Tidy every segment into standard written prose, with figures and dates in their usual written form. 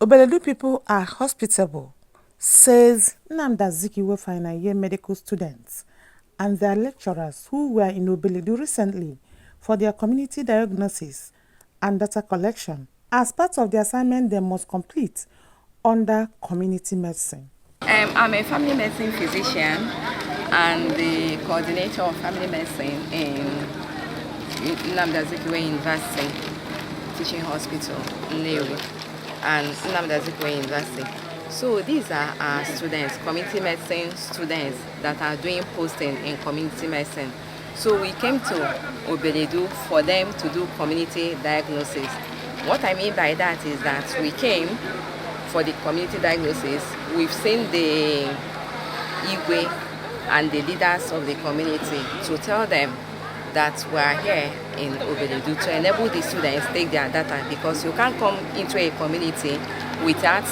Obeledu people are hospitable, says Nnamdi Azikiwe final year medical students and their lecturers who were in Obeledu recently for their community diagnosis and data collection as part of the assignment they must complete under community medicine. I'm a family medicine physician and the coordinator of family medicine in Nnamdi Azikiwe University Teaching Hospital, Nnewi, and Nnamdi Azikiwe University. So these are our students, community medicine students that are doing posting in community medicine. So we came to Obeledu for them to do community diagnosis. What I mean by that is that we came for the community diagnosis. We've seen the Igwe and the leaders of the community to tell them that we are here in Obeledu to enable the students take their data, because you can't come into a community without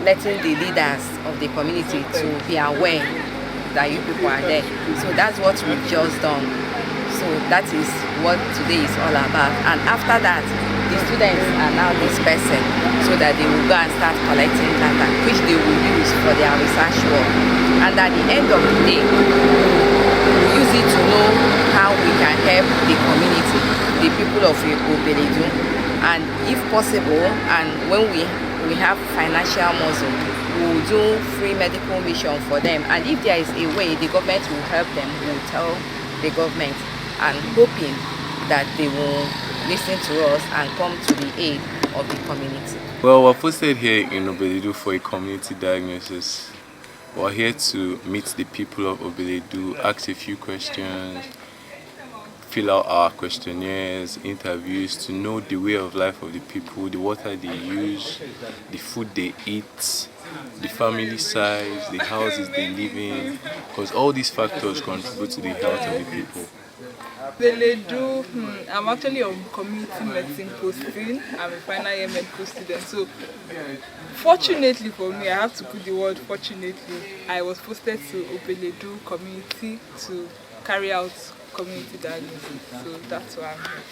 letting the leaders of the community to be aware that you people are there. So that's what we've just done. So that is what today is all about. And after that, the students are now dispersing so that they will go and start collecting data, which they will use for their research work. And at the end of the day, we use it to know how we can help the community, the people of Obeledu, and if possible, and when we have financial muscle, we will do free medical mission for them. And if there is a way the government will help them, we will tell the government, and hoping that they will listen to us and come to the aid of the community. Well, we're posted here in Obeledu for a community diagnosis. We're here to meet the people of Obeledu, ask a few questions, fill out our questionnaires, interviews, to know the way of life of the people, the water they use, the food they eat, the family size, the houses they live in, because all these factors contribute to the health of the people. Obeledu, I'm actually on community medicine posting. I'm a final year medical student. So fortunately for me, I have to put the word fortunately, I was posted to Obeledu community to carry out community diagnosis. So that's why I'm here.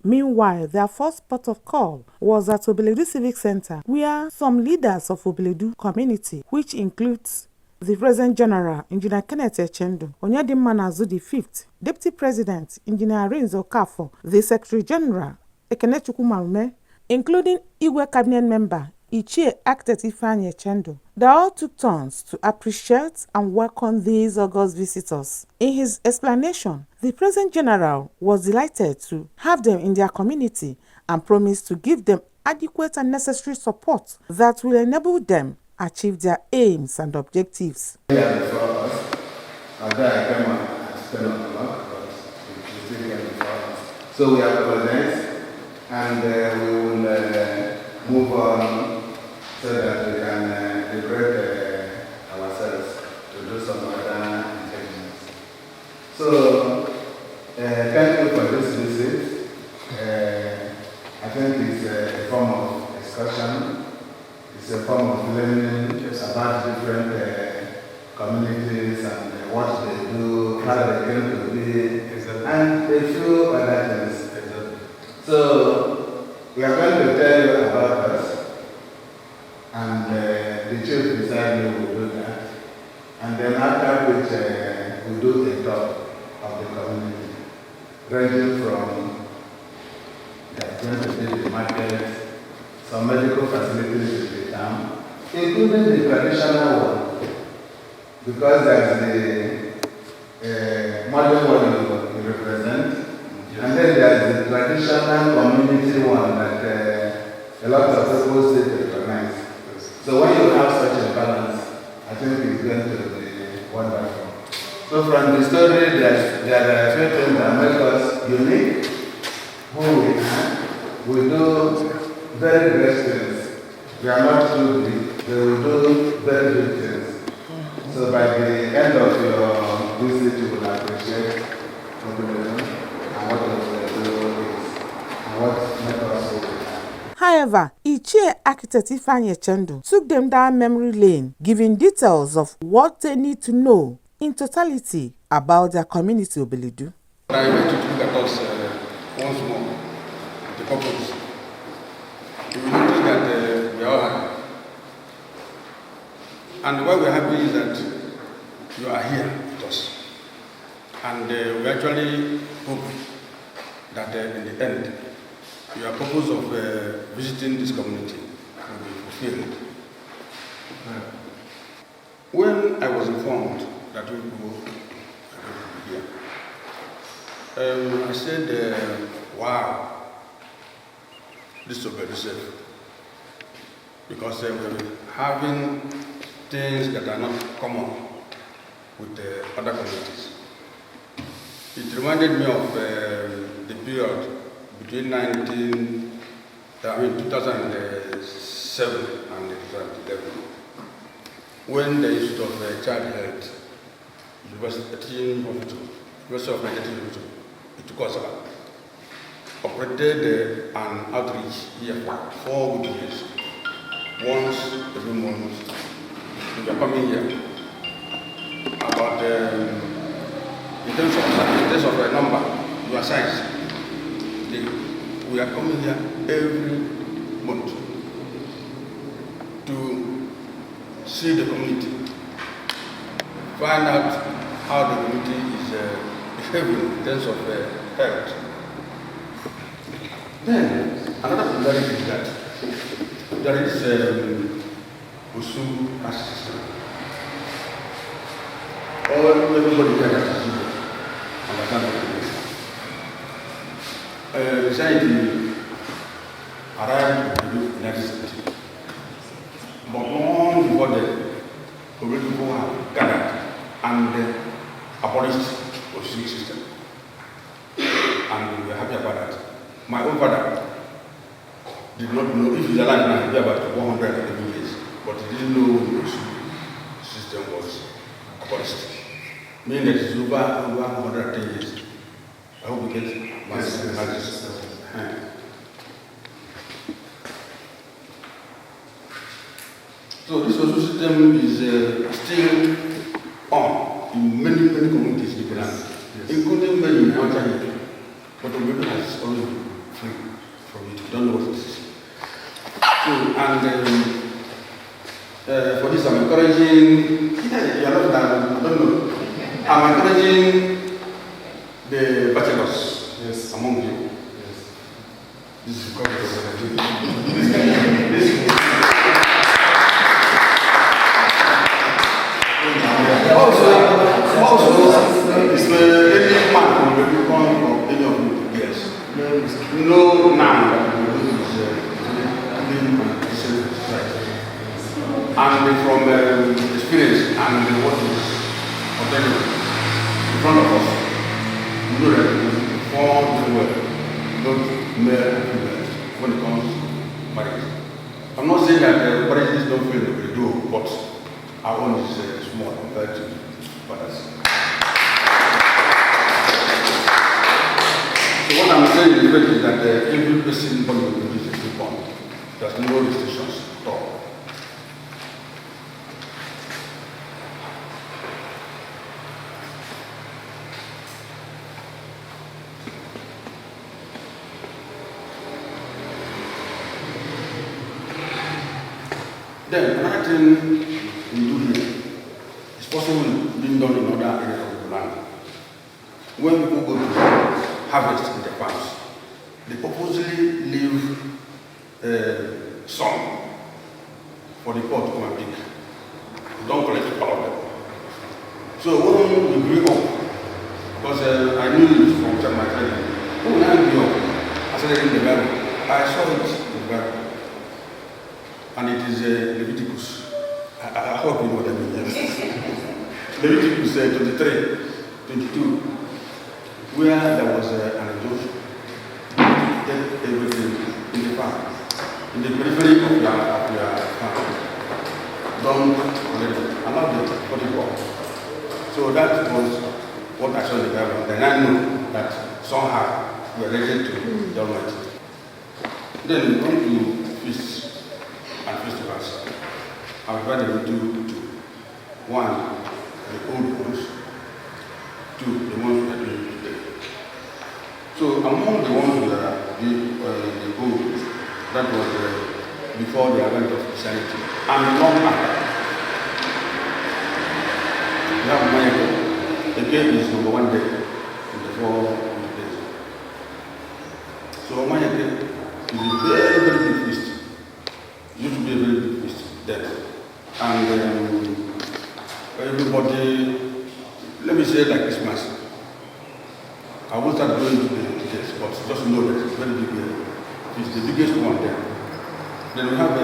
Meanwhile, their first port of call was at Obeledu Civic Center, where some leaders of Obeledu community, which includes the President General, Engineer Kenneth Echendu, Onyedimma Nazu the Fifth, Deputy President, Engineer Arinze Okafo, the Secretary General, Ekenechukwu Marume, including Igwe Cabinet Member, Ichie Architect Ifeanyi Echendu. They all took turns to appreciate and welcome these august visitors. In his explanation, the President General was delighted to have them in their community and promised to give them adequate and necessary support that will enable them achieve their aims and objectives. So we are present, and we will move on so that we can liberate ourselves to do some other intelligence. So thank you for this visit. I think it's a form of discussion. It's a form of learning about different communities and what they do, how they came to be, and a few other things. So we are going to tell you about us, and the chief beside me will do that. And then after which we do a talk of the community, ranging from there's going to be the market, some medical facilities in the town, including the traditional one, because there's the modern one you represent, and then there's the traditional community one that a lot of people say they recognize. So when you have such a balance, I think it's going to be wonderful. So from the story, there are few things that make us unique, who we are. We do very great things. We are not too big, but we do very good things. So by the end of your visit, you will appreciate what we do and what we do is, and what makes us so good. However, Ichie Architect Ifeanyi Echendu took them down memory lane, giving details of what they need to know in totality about their community Obeledu. I want to look at us once more, the purpose. We will notice that we are all happy. And why we're happy is that you are here with us. And we actually hope that in the end, your purpose of visiting this community will be fulfilled. When I was informed that we would be here, I said, wow, this will be safe. Because we're having things that are not common with other communities. It reminded me of the period between 2007 and 2011, when the Institute of Child Health, University of Medicine, it took us operated an outreach here for 4 good years. Once every month, we are coming here about in terms of the number, your size. We are coming here every month to see the community, find out how the community is behaving in terms of health. Then another peculiarity is that there is Usu caste system. Everybody here has to understand what it is. Society arrived in the United States. But long before that, already people have gathered and abolished the Usu system. And we are happy about that. My own father did not know, if he's alive now, he'd be about 111 years, but he didn't know the system was abolished. Meaning that it's over 110 years. I hope we get my message. So this social system is still on in many communities in the land, including many in outside here. But the people has always been free from it. We don't know what it is. So, and for this, I'm encouraging, I don't know, I'm encouraging the bachelors among you. Yes. This is because also, it's any man who will become from any of you. Yes. No man that will do is and from experience and what is potential in front of us, we know that we perform well, not male and female, when it comes to marriage. I'm not saying that marriages don't feel that we do, but our own is small compared to others. So what I'm saying is that every person born with a different bond. There's no restrictions at all. Then another thing we do here is possible being done in other areas of the land. When people go to harvest in the farms, they purposely leave some for the poor to come and pick. They don't collect all of them. So when we grew up, because I knew it from my childhood, when I grew up, I started reading the Bible. I saw it in the Bible. And it is Leviticus. I hope you know what I mean. Yes. Leviticus 23, 22, where there was an injunction to get everything in the farm, in the periphery of your farm. Don't allow them for the poor. So that was what I saw in the Bible. Then I knew that somehow we are related to the Almighty. Then we come to feasts and festivals. I'll divide them into two. One, the old ones. Two, the ones we are doing today. So among the ones that are the old, that was before the advent of Christianity, and long after. have Mayake. Eke is number 1 day in the 4 days. So Mayake is a very, very big feast. It used to be a very big feast there. And everybody, let me say it like Christmas. I won't start going into the details, but just know that it's very big. It's the biggest one there. Then we have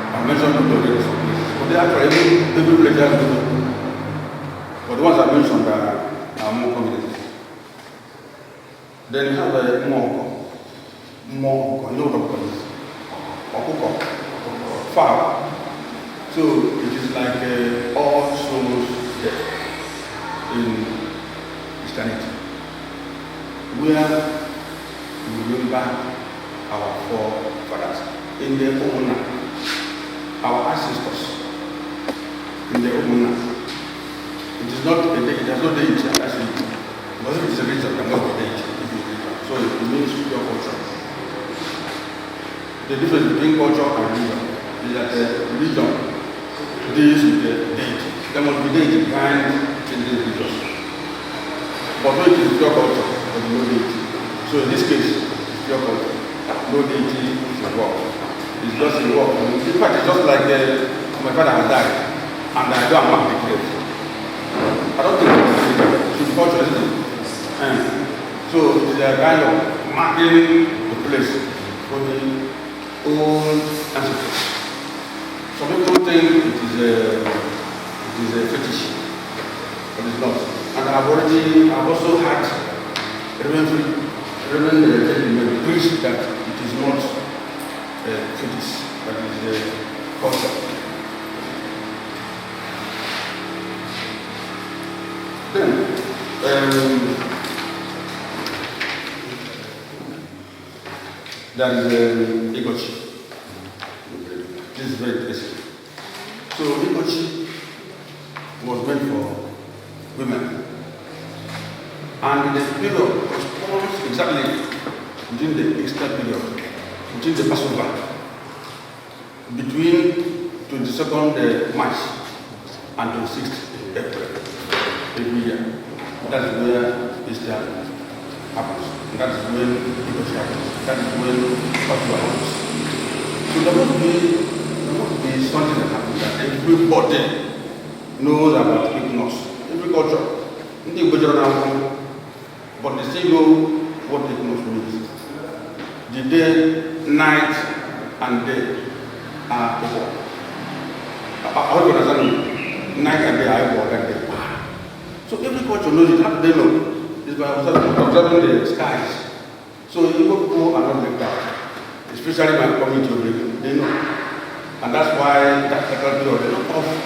I mentioned the already, but they are for every place has Udo. But the ones I mentioned are more communities. Then we have Moko. You know what Moko is? Okuko. Fowl. So it is like all souls death in Christianity, where we remember our forefathers in their own land, our ancestors in their own land. It is not a day, it has no deity actually. Because if it is a religion, there must be deity. So it means pure culture. The difference between culture and religion is that religion deals with the deity. There must be deity behind in the religion. But when it is pure culture, there is no deity. So in this case, it's pure culture. No deity is involved. It's just involved. In fact, it's just like my father has died, and I go and mark the grave. I don't think it's culture, isn't it? So it's a kind of marking the place for the old ancestors. Some people think it is a fetish, but it's not. And I've also had Reverend preach that it is not fetish, but it is a culture. Then, there is Igochi. This is very interesting. So Igochi was meant for women. And the period corresponds exactly within the Easter period, within the Passover, between 22nd March and 26th April every year. That is where Easter happens. That is when it happens. That is when Passover happens. So there must be something that happens that everybody knows about equinox. Every culture. But they still know what equinox means. The day, night, and day are equal. I hope you understand me. Night and day are equal that day. So every culture knows it. How do they know? It's by observing the skies. So Igbo people are not like that. Especially my community of Obeledu. They know. And that's why that faculty of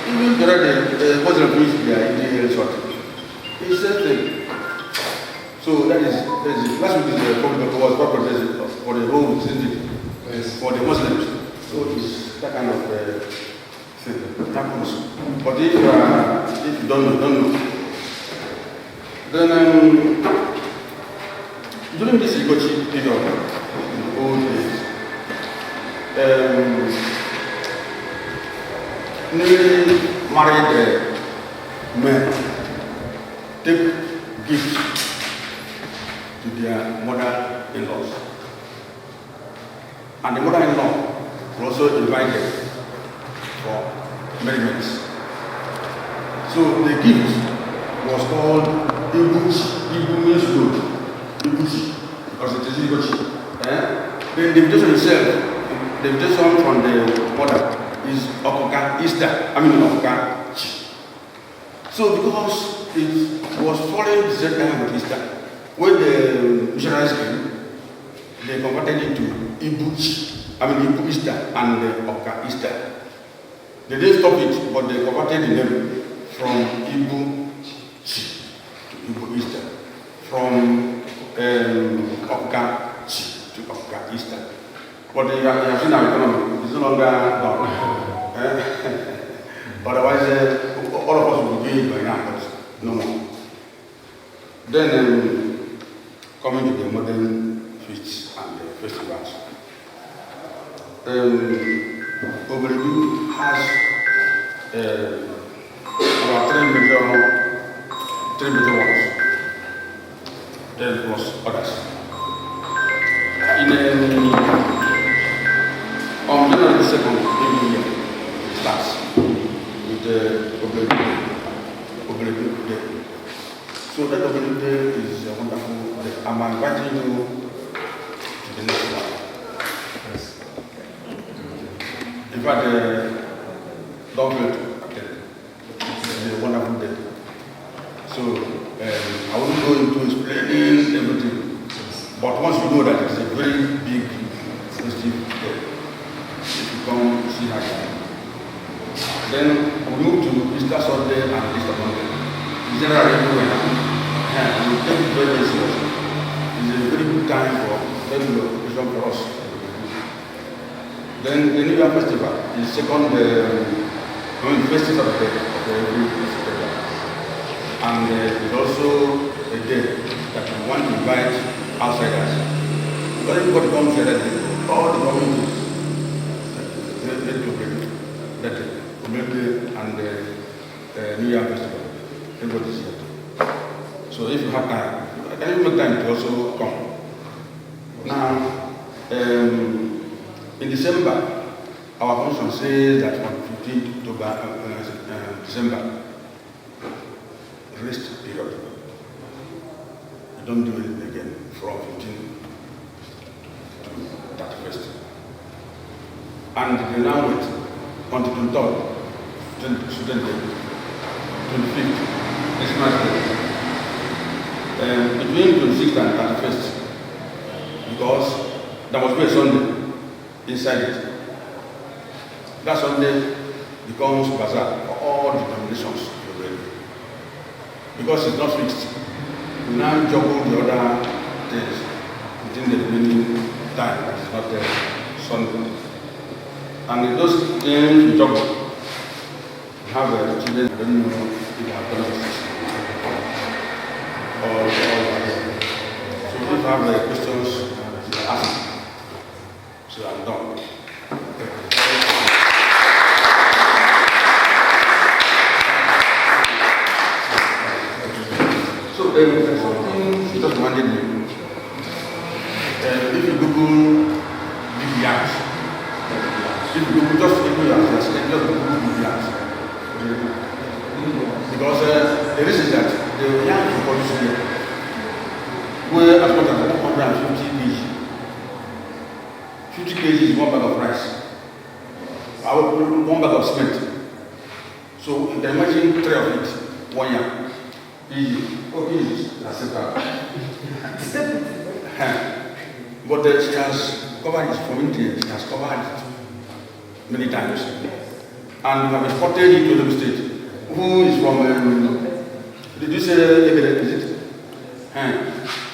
even the Muslim community they are in the short. It's the same thing. So that is last week is the problem was for the whole city, for the Muslims. So it's that kind of thing. But if you don't know. Then during this Igochi period, in the old days, newly married men take gifts to their mother-in-laws. And the mother-in-law will also invite them for merriment. So the gift was called Ibuchi. Ibu means good. Ibuchi, because it is Ibuchi. Then the invitation itself, the invitation from the mother is Okuka Easter. Okuka. So because it was following the same time with Easter, when the missionaries came, they converted it to Ibuchi. Ibu Easter and Okuka Easter. They didn't stop it, but they converted the name from Ibuchi to Ibu Easter. From Okuka to Okuka Easter. But you have seen our economy, it's no longer down. Otherwise, all of us will be doing it by now, but no more. Then, coming to the modern feasts and festivals. Obeledu has about three major ones. Then plus others. On January 2nd, every year, it starts with the Obeledu Day. So that Obeledu Day is a wonderful day. I'm inviting you to the next one. Yes. In fact, don't wait to attend. It's a wonderful day. So I won't go into explaining everything. But once you know that it's a very big sensitive day, if you come see her, then we move to Easter Sunday and Easter Monday. In general, everywhere, we take it very, very seriously. It's a very good time for very good occasion for us. Then the New Year Festival is second, first Saturday of every September. And it's also a day that we want to invite outsiders. Because everybody comes here that day, all the communities, that Obeledu and the New Year Festival, everybody's here. So if you have time, can you make time to also come? Now, in December, our constitution says that on 15th October, December, rest period. You don't do it again from 15th to 31st. And they now wait until 23rd, student day, 25th, Christmas day. Between 26th and 31st, because there must be a Sunday inside it. That Sunday becomes bazaar for all denominations. Because it's not fixed. We now juggle the other days within the remaining time that is not Sunday. And in those games we juggle, we have children, I don't know if they have done this. So if you have questions, ask. So I'm done. So there's something she just reminded me. If you Google big yams, if you Google just Google yams, just Google big yams. Because the reason is that the yams you produce here were as much as 150 kg. 50 kg is 1 bag of rice. One bag of cement. So you can imagine 3 of it, 1 yam. Easy. Oh, easy. That's it. But she has covered it from India. She has covered it many times. And we have exported it to the state. Who is from, did you say Obeledu, is it?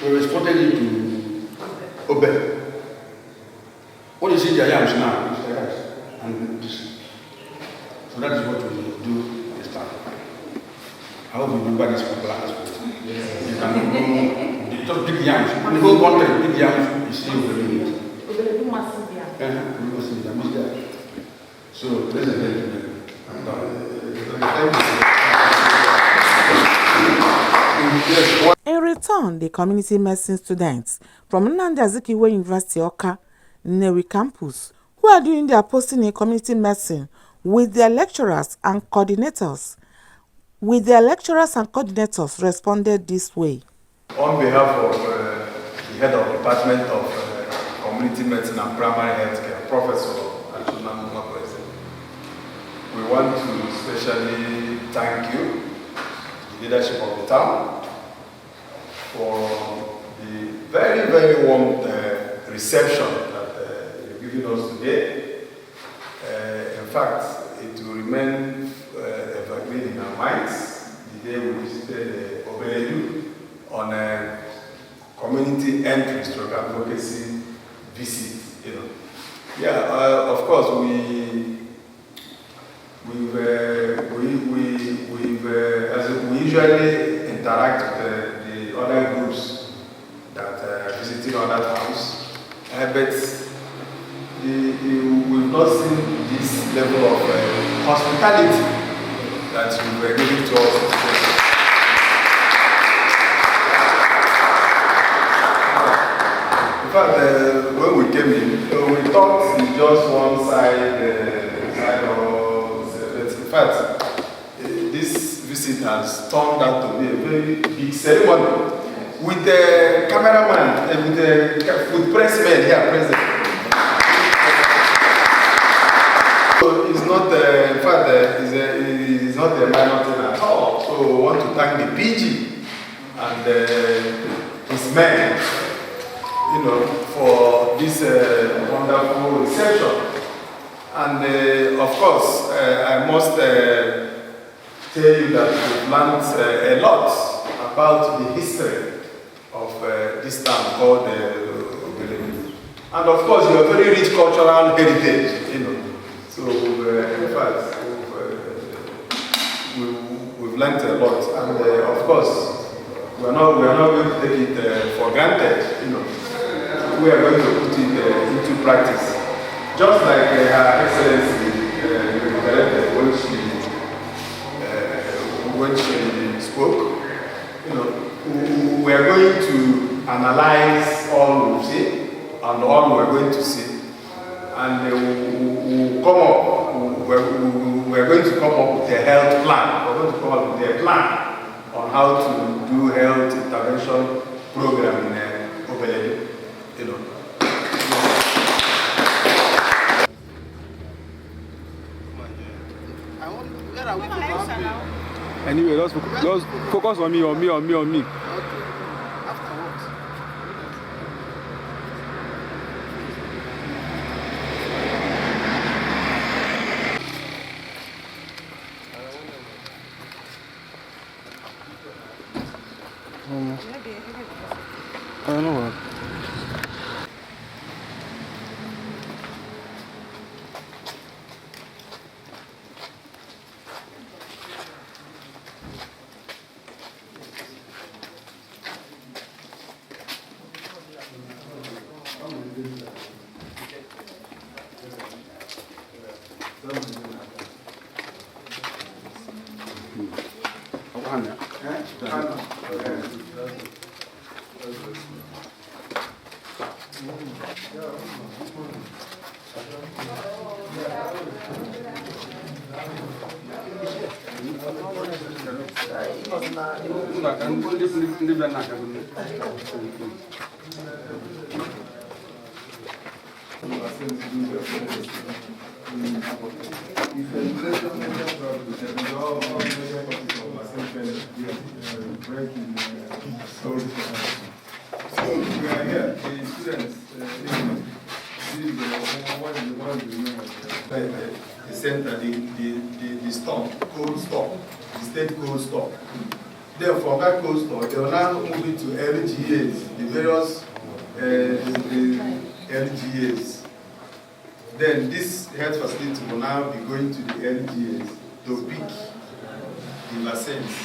We exported it to Obeledu. What is it, the yams now? And this. So that is what we do this time. I hope you remember this popular aspect. You can go, just big yams. In the whole country, big yams, you see Obeledu. Obeledu massive yam. So, ladies and gentlemen, I'm done. In return, the community medicine students from Nnamdi Azikiwe University Awka, Nnewi campus, who are doing their posting in community medicine with their lecturers and coordinators, responded this way. On behalf of the head of the Department of Community Medicine and Primary Healthcare, Professor Achuna Mumakweze, we want to especially thank you, the leadership of the town, for the very, very warm reception that you've given us today. In fact, it will remain evergreen in our minds the day we visited Obeledu on a community entry stroke advocacy visit. Of course, we usually interact with the other groups that visiting other towns, but we've not seen this level of hospitality that you were giving to us. In fact, when we came in, we thought it's just one side, but in fact, this visit has turned out to be a very big ceremony with the cameraman and with pressmen here present. So it's not, in fact, it's not a minor thing at all. So we want to thank the PG and his men, for this wonderful reception. And of course, I must tell you that we've learned a lot about the history of this town called Obeledu. And of course, you have very rich cultural heritage, So, in fact, we've learned a lot. And of course, we're not going to take it for granted, We are going to put it into practice. Just like Her Excellency when she spoke, we are going to analyze all we've seen and all we're going to see. And we're going to come up with a health plan. We're going to come up with a plan on how to do health intervention program in Obeledu. Anyway, just focus on me. Okay. I don't know what. The center, the storm, cold storm, the state cold storm. Then from that cold storm, they will now move into LGAs, the various LGAs. Then this health facility will now be going to the LGAs to pick the vaccines.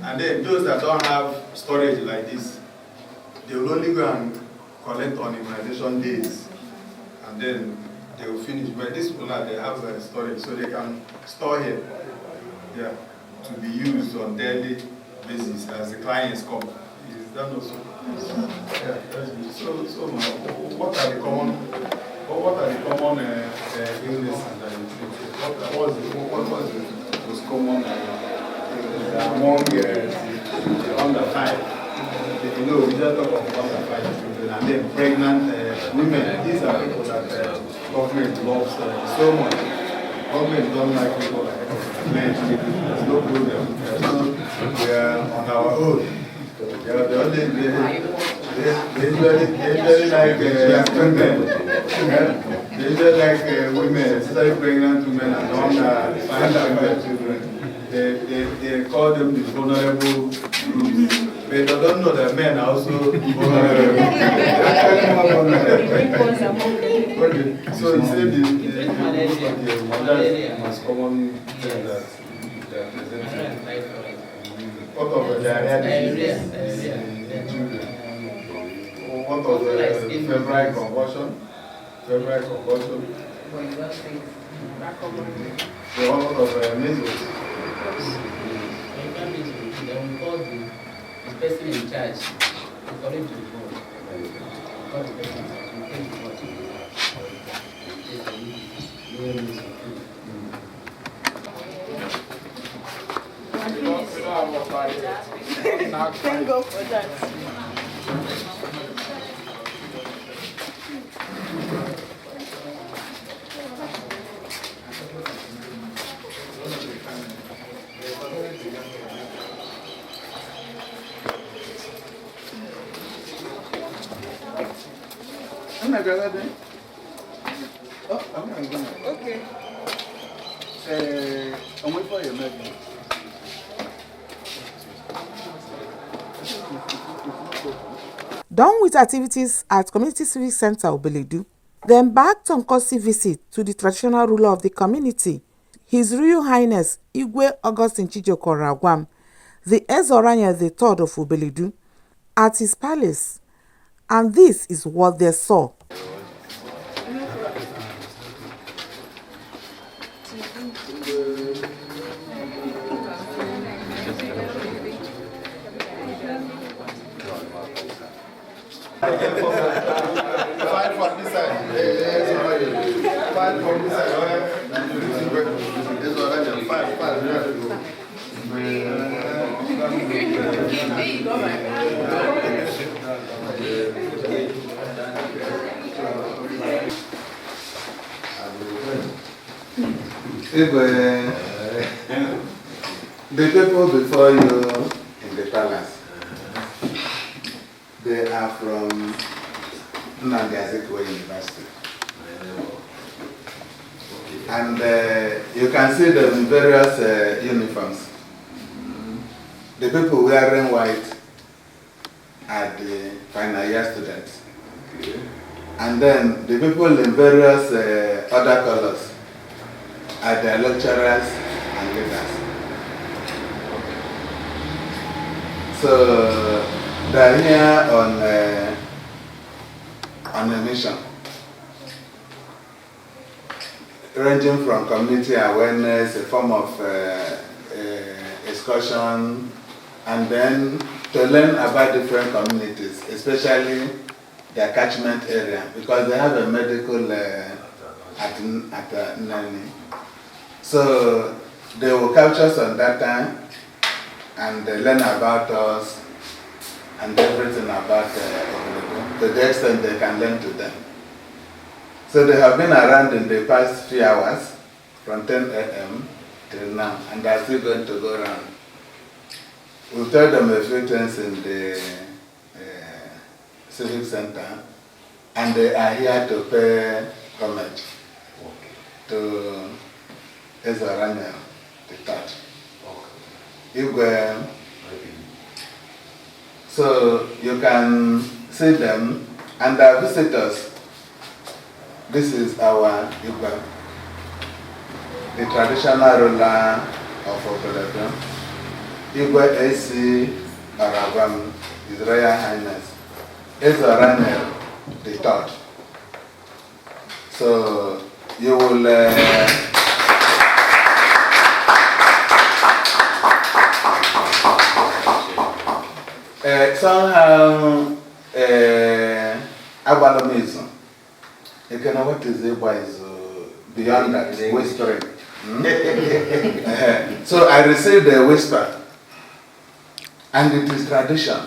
And then those that don't have storage like this, they will only go and collect on immunization days. And then they will finish. But this one, they have storage, so they can store here, to be used on daily basis as the clients come. Is that also? Yeah, that's good. So what are the common illnesses that you treat? What was the most common among the under 5? We just talk of under 5 children, and then pregnant women. These are people that government loves so much. Government don't like people like men. There's no problem. We are on our own. They usually like women. They usually like women, especially pregnant women and under 5 children. They call them the vulnerable groups. But they don't know that men are also vulnerable. So you say the most common thing that presents. What of the diarrhea in children? What of the febrile convulsion? but you don't think The one of measles. Then we call the person in charge, according to the board. Call the person in charge, we take the board to Thank God for that. I'm not going to Oh, I'm not going to. Okay. I'm waiting for your maybe. Done with activities at Community Civic Center Obeledu, they embarked on courtesy visit to the traditional ruler of the community, His Royal Highness Igwe Augustine Chijioke Ragwam, the Ezoranya III of Obeledu, at his palace, and this is what they saw. Five from this side. Five from this side. Five. The people before you in the palace, they are from Nnamdi Azikiwe University. And you can see them in various uniforms. The people wearing white are the final year students. And then the people in various other colors are the lecturers and leaders. So they're here on a mission, ranging from community awareness, a form of excursion, and then to learn about different communities, especially their catchment area, because they have a medical at Nani. So they will capture some data and learn about us and everything about Obeledu, to the extent they can learn to them. So they have been around in the past few hours, from 10 a.m. till now, and they are still going to go around. We'll tell them a few things in the Civic Center, and they are here to pay homage to Ezoranya III. So you can see them, and our visitors. This is our Igwe, the traditional ruler of Obeledu. Igwe A.C. Aragwam, His Royal Highness Ezoranya III. So you will somehow Agbalomism. You can know what is Igba is beyond that, whispering. So I received a whisper, and it is tradition.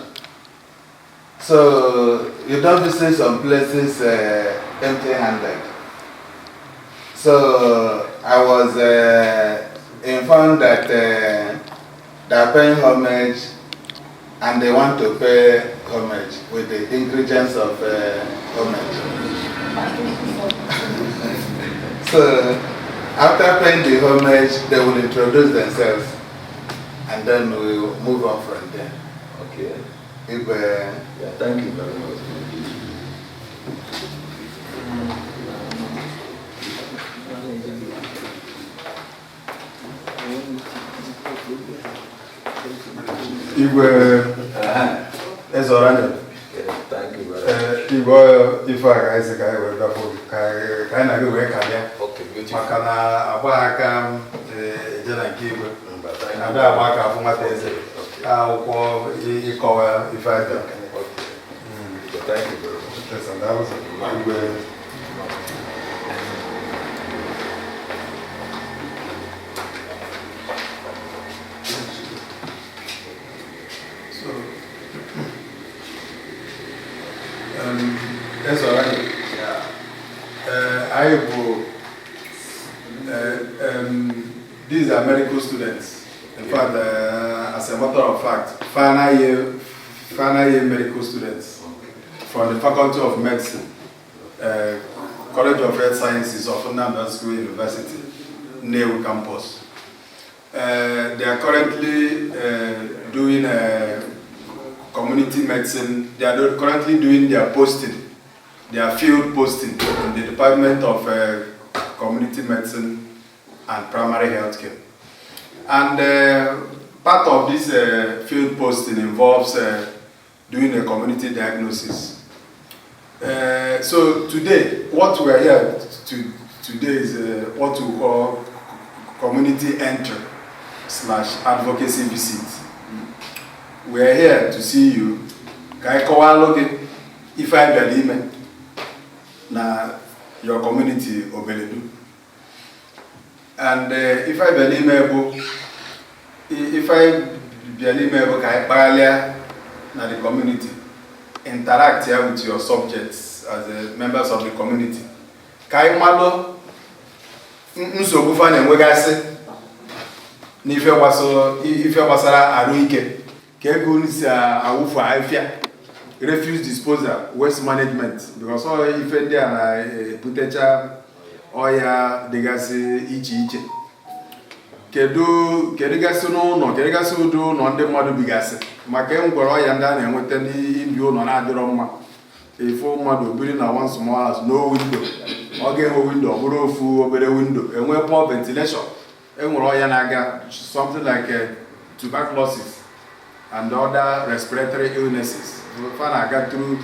So you don't visit some places empty-handed. So I was informed that they are paying homage, and they want to pay homage with the ingredients of homage. So after paying the homage, they will introduce themselves, and then we will move on from there. Okay. Yeah, Thank you very much. Igwe Ezoranya. Thank you very much. Chibo, if I say I will go for kind of work again. Okay, beautiful. Makana Abaka, Jana Kibo, and I work out for my days. I'll call if I do. Okay. Thank you very much. Yes, and that was a good. That's all right. I will. These are medical students. In fact, as a matter of fact, final year medical students from the Faculty of Medicine, College of Health Sciences of Nnamdi School University, Nnewi campus. They are currently doing community medicine. They are currently doing their posting. Their field posting in the Department of Community Medicine and Primary Health Care. And part of this field posting involves doing a community diagnosis. So today, what we are here today is what we call community entry / advocacy visit. We are here to see you. If I believe na your community Obeledu. And if I believe na the community, interact here with your subjects as members of the community. Kai malo nsogbu fa na-enwegasị n'ife gbasara arụike ka ego nsi awụfu afịa refuse disposal, waste management, because all if they are putecha oya degasi iche. Kedu gasi no gasi udo no ndị mmadụ bigasi maka ngwara oya ndị a na-enweta n'ibi ụlọ na-adịrọ mma. Ifo mmadụ obiri na one small house, no window. Oge enwe window, bụrụ ofu obere window, enwe poor ventilation. Enwere oya na-aga something like tuberculosis and other respiratory illnesses. We got through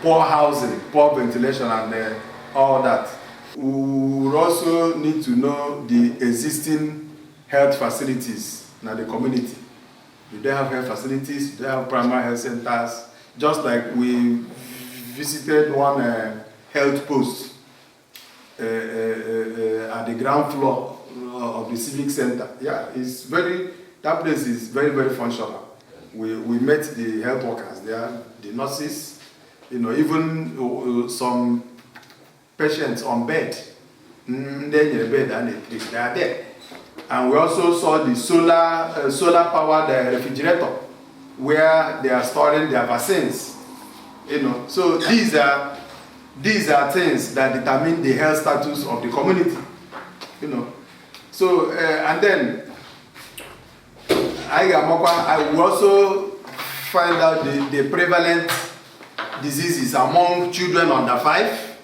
poor housing, poor ventilation, and all that. We would also need to know the existing health facilities in the community. Do they have health facilities? Do they have primary health centers? Just like we visited one health post at the ground floor of the civic center. Yeah, that place is very, very functional. We met the health workers there, the nurses, even some patients on bed. They are there. And we also saw the solar powered refrigerator where they are storing their vaccines. So these are things that determine the health status of the community. So and then I will also find out the prevalent diseases among children under 5,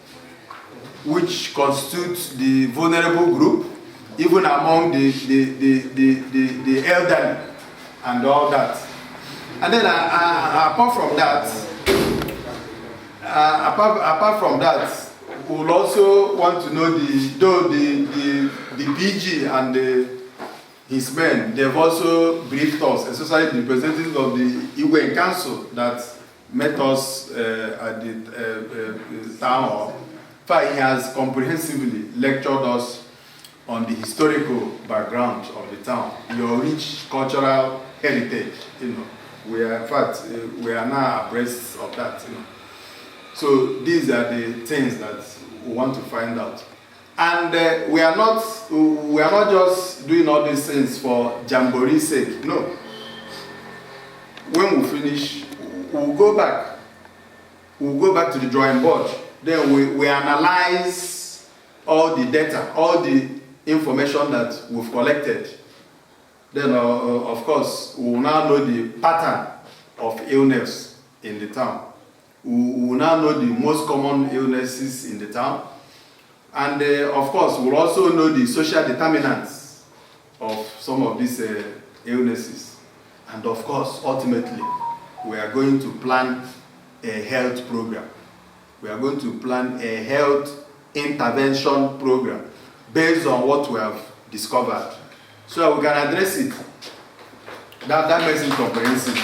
which constitutes the vulnerable group, even among the elderly and all that. And then apart from that, we'll also want to know the PG and his men. They've also briefed us, especially the representatives of the Iwe Council that met us at the town hall. He has comprehensively lectured us on the historical background of the town, your rich cultural heritage. We are, in fact, we are now abreast of that. So these are the things that we want to find out. And we are not just doing all these things for jamboree's sake. No. When we finish, we'll go back. We'll go back to the drawing board. Then we analyze all the data, all the information that we've collected. Then, of course, we will now know the pattern of illness in the town. We will now know the most common illnesses in the town. And, of course, we'll also know the social determinants of some of these illnesses. And, of course, ultimately, we are going to plan a health program we are going to plan a health intervention program based on what we have discovered, so that we can address it. That makes it comprehensive.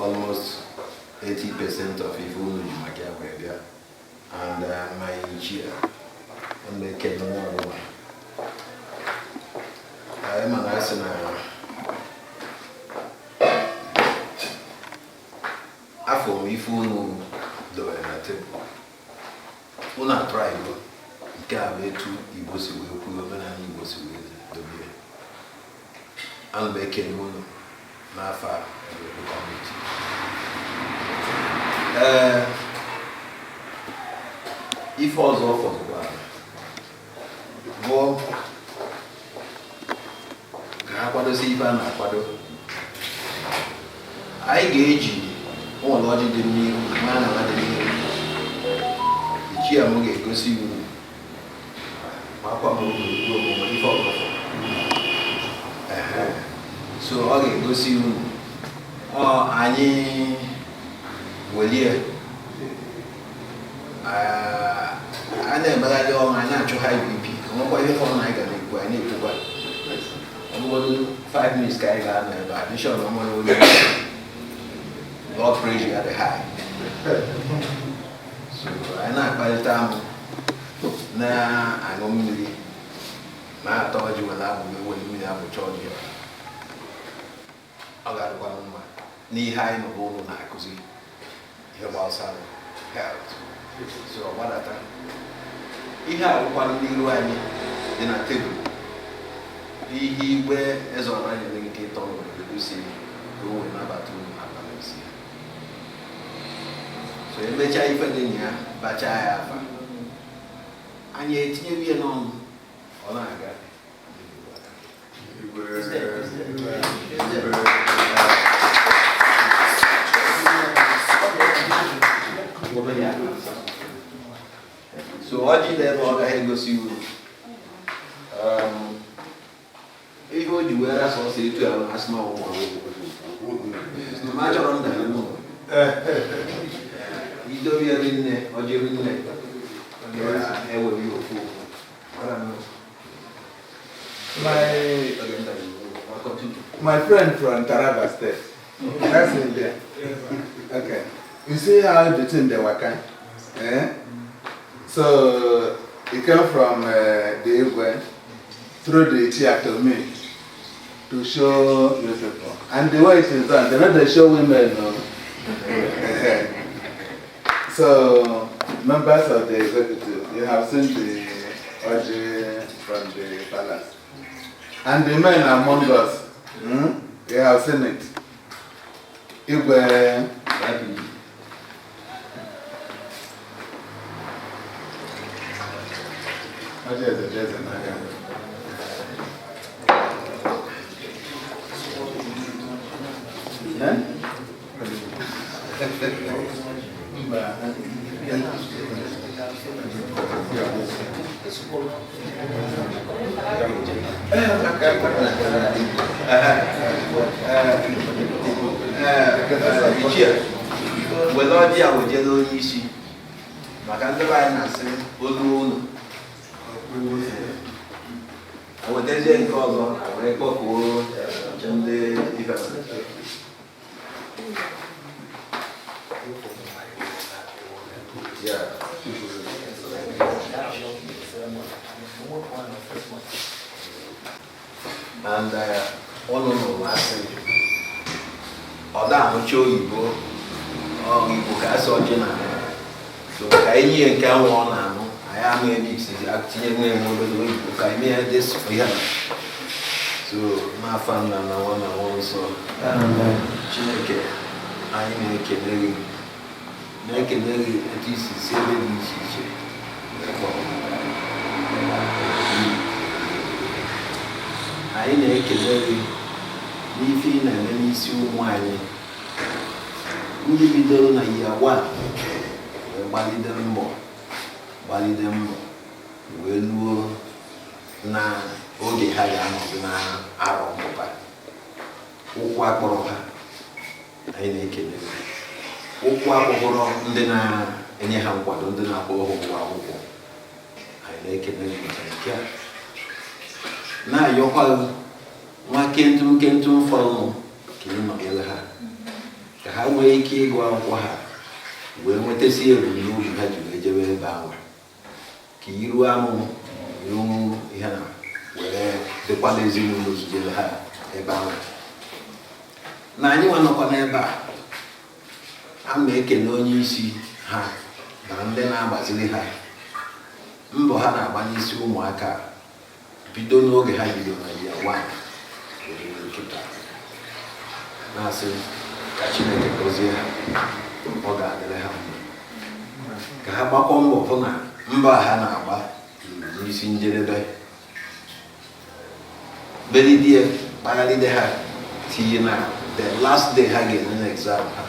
Almost 80% of people in my area, and my chair, and they came on. I am an arsenal. I for me, phone do a table. When I try to get away to Ibosi, we will put an Ibosi with the beer. And they came on. Nafa community. If also for the plan, go. Akwado si iba na akwado. I gauge on what did the new man and the new. The chair mo get go see you. Papa mo go before. So okay, go see you. Any will here. I never had all my natural high BP. I'm going to phone I need to go. I'm going to 5 minutes carry on and I'm sure I'm going to blood pressure at the high. So I know by the time now I'm going to be. I told you when I will charge you. I got one knee high no bone na kuzi. Here about some health. So what that time? Iha one knee ruani in a table. He where as already limited on the Lucy go in about 2 hours. So you bet I even in here, but I have. And yet you know all I got. So what did they want to go see you? If you were as well say to a small one, no matter on that, you don't be in there or you're in there. I will be a fool. My friend from Taraba State. That's in there. Okay. You see how the thing they were kind? Eh? So it came from the Igwe through the theater me to show you people. And the way it is done, they're not the show women. No? So members of the executive, you have seen the orgy from the palace. And the men among us, you have seen it. Igwe. Well, all the hour, yellow issue. Macandra and say, Olu. I would tell you in cause of record and the event. Yeah. And all of us ọ̀dà àmúchó òyìnbó Igbo ka asọ ọjị na so ka enyi nke ahụ ọ na-anụ anyị ama mix tinye nwe obere oyibo ka ime ya dị sọ ya so n'afọ nna na nwa na nwa nsọ Chineke anyị na-ekele gị etu isi si ebe dị iche iche anyị na-ekele gị n'ife ị na-eme n'isi ụmụ anyị ndị bidoro na yawa wee gbalide mbọ wee luo na oge ha ga-anọdụ na arọ mmụba ụkwụ akpọrọ ha anyị na-ekele ụkwụ akwụkwọrọ ndị na-enye ha nkwado, ndị na-akwụ ha ụgwọ akwụkwọ, anyị na-ekele maka nke a. Na-ayọkwa nwa kentụ fọrọ ka ị nọnyere ha ka ha nwee ike ịgụ akwụkwọ ha wee nwetasi ebumnobi ha ji wee jebe ebe ahụ, ka iru amụ iru ihe na wee dịkwala ezinụlọ ozugbo ha ebe ahụ. Na anyị nwanọkwa n'ebe a na-ekele onye isi ha na ndị na-agbaziri ha mbọ ha na-agba n'isi ụmụaka bido n'oge ha bido na ya nwanyị nkịta, na-asị ka Chineke gọzie ha, ọ ga-adịrị ha mma, ka ha gbakọ mbọ hụ na mba ha na-agba n'isi njedebe, belidie kpaghalide ha tinye na the last day ha ga-eme na exam ha,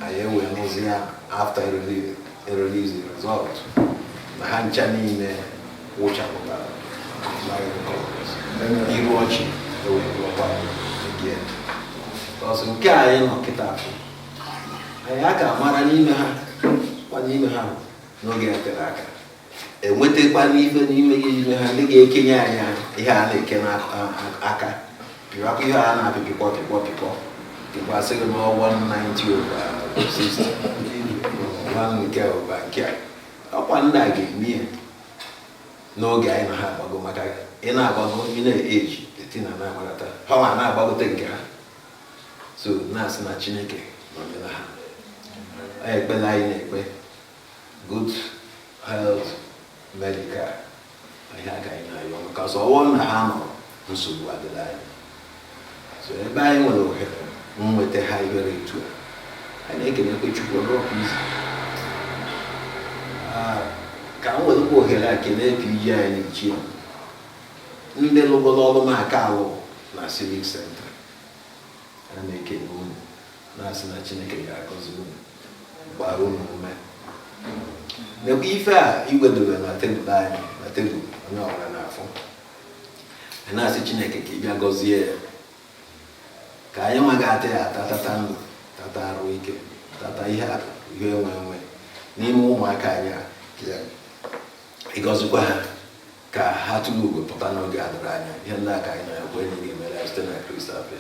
anyị ewee n'ozi ya after release the result na ha ncha niile wụchapụtara iru ọchị ọsọ nke anyị nọ kịta afọ anyị a ka mara n'ime ha n'oge tere aka enwetakwa n'ife n'ime gị ime ha ndị ga-ekenye anyị ihe a na-eke n'aka pịrakwa ihe a na-apị pịkpọ pịkwasịrị m 190/60 nke ụba nke a ọkwa ndị a ga-eme ya n'oge anyị na ha agbago, maka ị na-agbago ị na-eji etina na-agbagota ha ma na-agbagote nke ha, so na-asị na Chineke nọnyere ha. Ekpere anyị na-ekpe good health medical ihe aka anyị na-ayọ maka ọsọ ọwụ na ha nọ nsogbu adịla anyị, so ebe anyị nwere ohere nweta ha ibere etu a anyị na-ekenekwe Chukwu ọrọpụ izi ka m welekwa ohere a kelee PG anyị ichie ndị lụgoro ọrụ m aka alụ na civic center, a na-ekele unu na-asị na Chineke ga-agọzi unu, gbara unu ume. Nekwa ife a igwedobe na tebụl anyị na tebụl onye ọbụla n'afọ, a na-asị Chineke ka ị bịa gọzie ya, ka anyị nwa ga-ata ya tata ndụ, tata arụ ike, tata ihe enwe n'ime ụmụaka anyị a, ịgọzikwa ha ka ha tụrụ ugo pụta n'oge adịrị anya. Ihe ndị aka anyị na-ekwe enyi gị mere site na Kristi afọ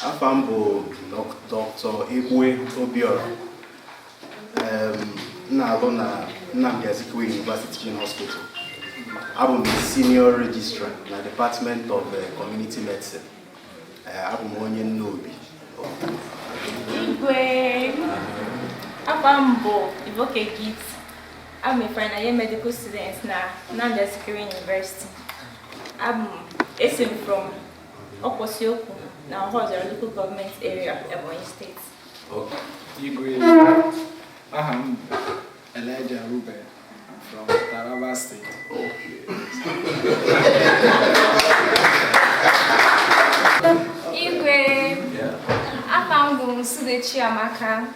Afọ m bụ Dr. Igwe Obiora, na-alụ na Nnamdi Azikiwe University Teaching Hospital. Abụ m Senior Registrar na Department of Community Medicine. Abụ m onye Nnobi. Igwe afọ m bụ Ivoke Gift. I'm a final year medical student na Nnamdi Azikiwe University. I'm from Okwosioku, now Hozara local government area, Ebonyi State. Igwe, I'm Elijah Ruben from Taraba State. Igwe, I'm Sudechi Amaka.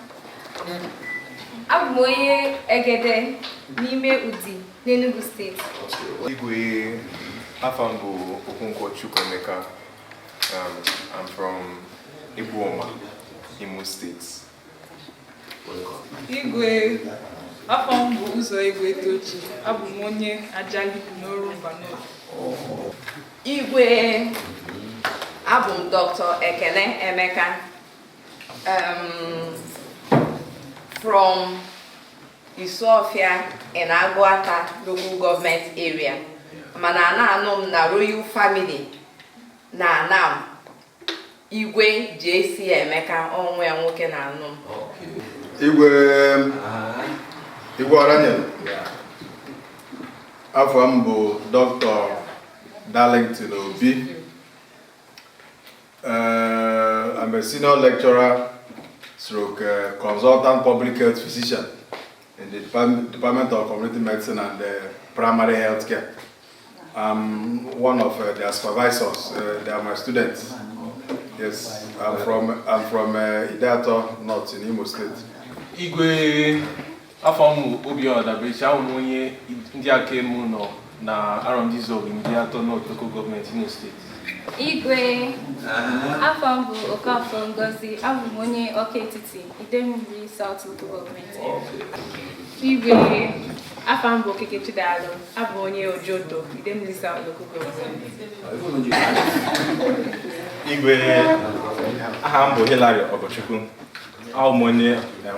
I'm Egede, Nime Udi, Enugu State. Igwe, Afambu Okunko Chukwemeka. I'm from Ibuoma, Imo State. Igwe, Afambu Uzo Igwe Tochi, Abumonye Ajali Noru Bano. Igwe, Abum Dr. Ekene Emeka. From Isofia in Aguata local government area. Manana nom na royal family na nam Igwe JC Emeka onwe nwoke na anum. Igwe Oranyel. Afọ m bụ Dr. Darlington Obi. I'm a senior lecturer stroke consultant public health physician in the Department of Community Medicine and Primary Health Care. I'm one of their supervisors. They are my students. Yes, I'm from Idato North in Imo State. Igwe afọm Obeledu Abecha onye ndị akemu nọ na Arondizo Idato North Local Government Imo State. Igwe afọm bụ Okafọ Ngozi, abụ m onye Ọka Etiti Idemili South Local Government. Igwe afọm bụ Okeke Chidalụ, abụ onye Ojodo Idemili South Local Government. Igwe aha m bụ Hilary Ogochukwu, abụ m onye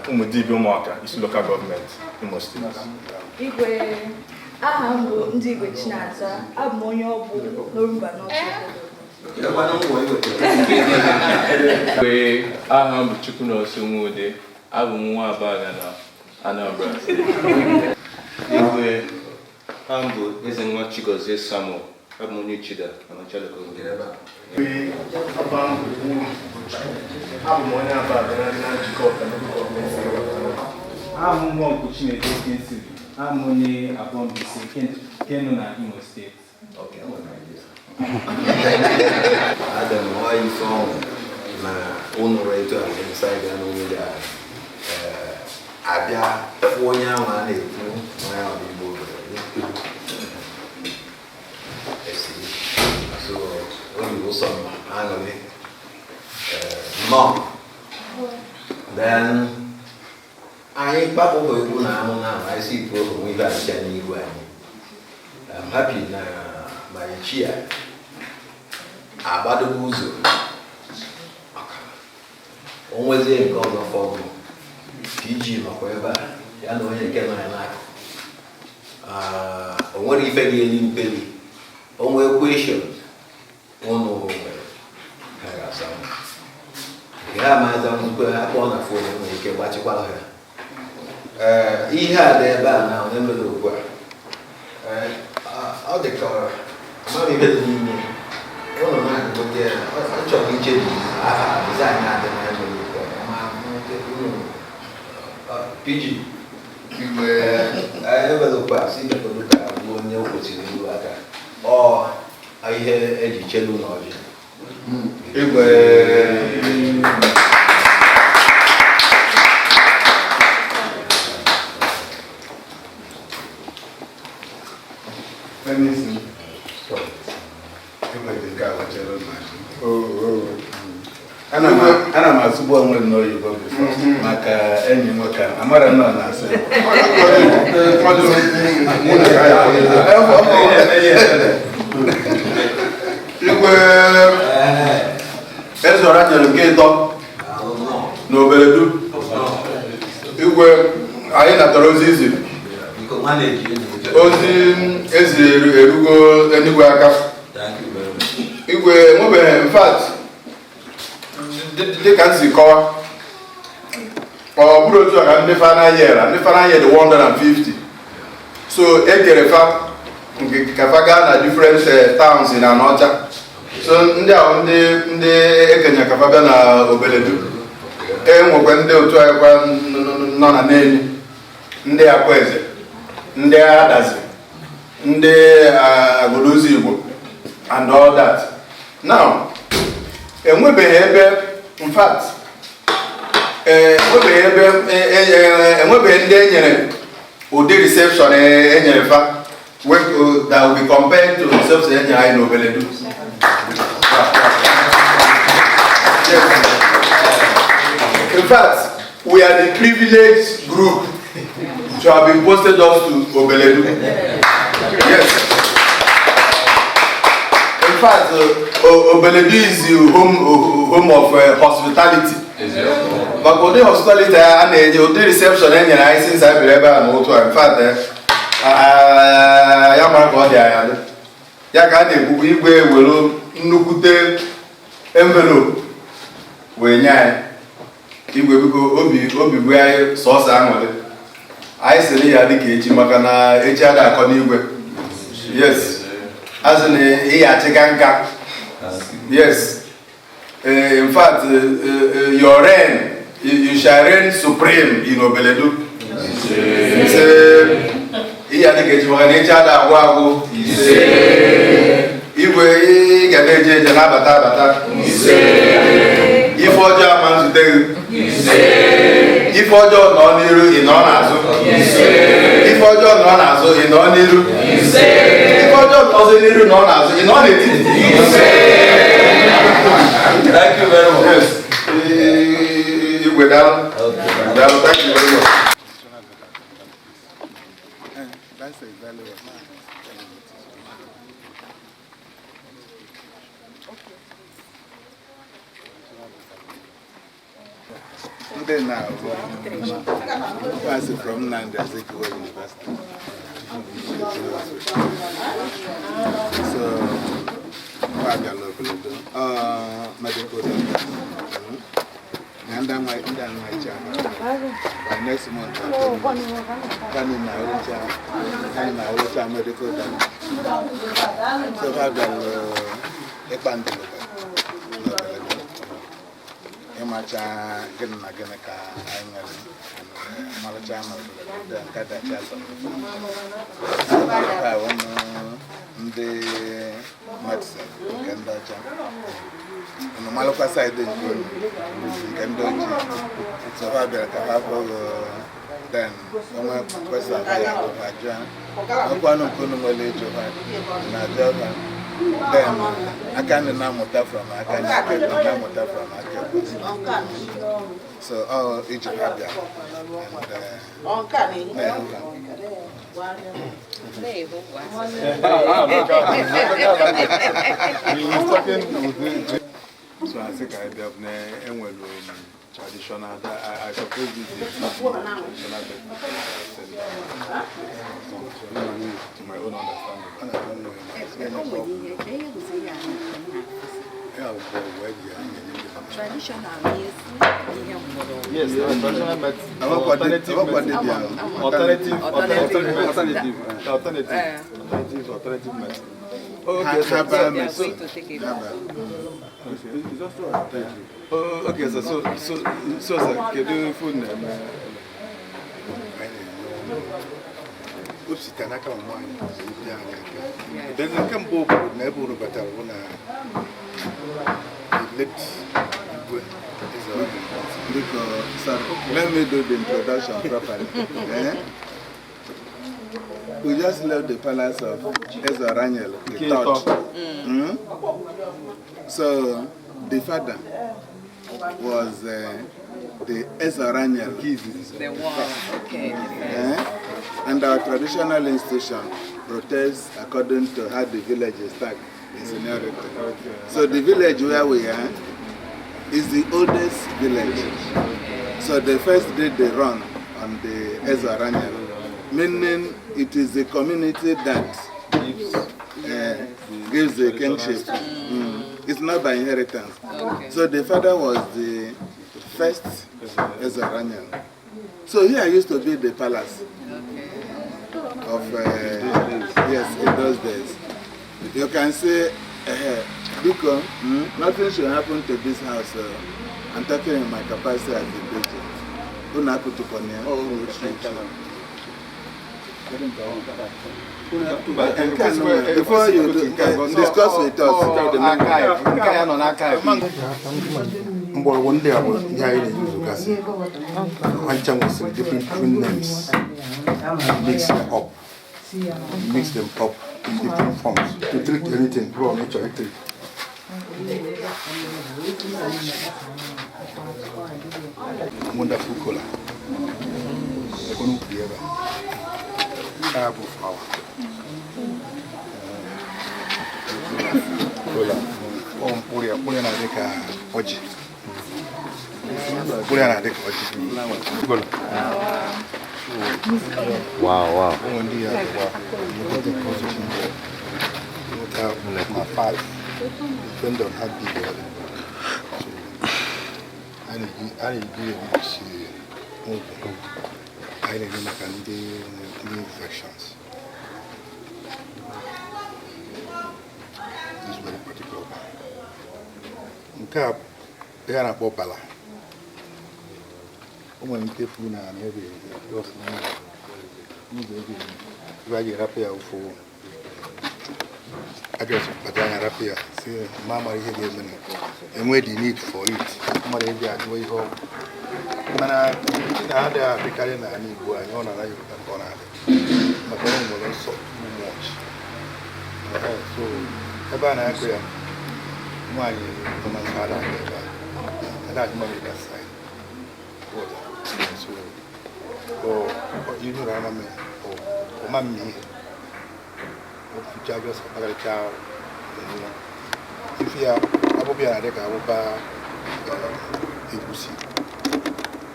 Umudibi Umuaka isi local government Imo State. Igwe aha m bụ Ndị Igwe Chinaza, abụ m onye ọbụ n'Orumba North Local Government. Igwe aha m bụ Chukwunoso Nwode, abụ m nwa Abaga na Anambra. Igwe aha m bụ Ezenwa Chigozie Samuel, abụ m onye Chida na Local Government. Abụ m onye Abaga na njikọ ọka local government. Abụ m nwa Nkuchimedo Kensiri, abụ m onye Abombisi Kenu na Imo State. Adam, why you from honorator inside the only Abia, 4 years, so when you go some annually, mom, then I ain't back over now. I see people we got Chinese way. I'm happy now, my cheer. Abadobuzo. Always in God for PG, whatever. I know you can like. What if any belly? Only question. One over. Yeah, madam, I want to phone you can watch it while here. He had their band now, never look where. I'll declare. I'm not even one of my good there. I'm talking to you. Design at the PG. I never look back, see the look at one new position. Or I hear Eddie Chelu Noji. Let me see. Ana m asụgbu onwe m n'oyibo maka enyi m nwoke amara nọ na asị Igwe Eze Oranyel nke ịtọ na Obeledu. Igwe anyị natara ozi iziri ozi eziri erugo enigwe aka. Igwe enwebeghị in fact dịka nsi kọwa ọ bụrụ otu a ka ndị fana yere 150 so ekere fa nke kafa gaa na different towns na Anọcha so ndị ahụ ndị ekenye kafa bịa na Obeledu enwekwa ndị otu anyịkwa nọ na Nnewi, ndị Akwaeze, ndị Adazi, ndị Agụlụzi Igbo and all that. Now enwebeghị ebe in fact enwebeghị ndị enyere ụdị reception enyere fa that will be compared to reception enyere anyị na Obeledu. In fact, we are the privileged group to have been posted us to Obeledu. Yes. In fact, Obeledu is the home of hospitality. maka ụdị hospitality a na-enye ụdị reception e nyere anyị since anyị bịara ebe a n'otu a in fact ya mara ka ọ dị anya ya ka a na-ebubu igwe were nnukwute envelope wee nye anyị igwe biko obi bụ anyị sọọsọ aṅụrị anyị sịrị ya dịka echi maka na echi a ga-akọ n'igwe yes as in ịghachika nka yes in fact your reign you shall reign supreme in Obeledu ịya dịka echi maka na echi a ga-agwụ agwụ igwe ị ga na-eje eje na-abata abata ife ọjọọ ama nzute gị ife ọjọọ nọ n'iru ị nọ n'azụ ife ọjọọ nọ n'azụ ị nọ n'iru ife ọjọọ nọzi n'iru nọ n'azụ ị nọ n'etiti. Thank you very much. Yes. Igwe daalụ. Daalụ. Thank you very much. That's exactly what Then now, passing from Nandi Azikiwe University. So, medical and then my child. By next month, I'm medical. So, I've done a bundle. Macha gana ka aingal malacha dan kada chasa ka wono nde matsa kanda cha no maloka side kando chi so ha ka ha ko then oma kwesa ya ko haja ko anu kono mole jo ha na jaba then akane na mota from akane na mota from akane so Egypt Abia so I think I have traditional. I suppose this is traditional to my own understanding. Traditional means yes, traditional medicine. Alternative medicine. Okay, so they are going to take it. Okay, so sir, can you phone them? Oops, can I come on? Then I come over, never better when let me do the introduction properly. We just left the palace of Ezoraniel, the third. So the father was the Ezoraniel. The one, okay. And our traditional institution protects according to how the village is tagged in seniority. So the village where we are is the oldest village. So the first day they run on the Ezoraniel, meaning it is the community that gives the kingship. It's not by inheritance. So the father was the first Ezoraniel. So here used to be the palace of, yes, in those days. You can say, because nothing should happen to this house. I'm talking in my capacity as the DJ. Before you discuss with us, one day I was behind it. One time was different names. Mix them up in different forms to treat anything, raw nature, treat. Wonderful color. Apple flower. Cola. Puri na deka oji. Wow, wow. My 5. Depend on how big they are. So, I need to see I need to infections. This is very particular. Nke a na-akpọ bala. O nwere ike fu na ebe ofu n'ụzọ ebe ibe a ga-erapụ ya ụfụ address paganya rapụ ya si ma mara ihe ga-eme na enwe the need for it mara eji ajụọ ihe ọgwụ mana ndị na-adịghị adịkarị na ala Igbo anyị ọ na-anaghị ka ọ na-adị maka ọ nwere nsọ too much so ebe a na-akụ ya nwaanyị nọ na nsọ ada ebe a ada mara ịga saị so ihu na ama ọma mmiri future just para chao if ya abobi na de ka oba egusi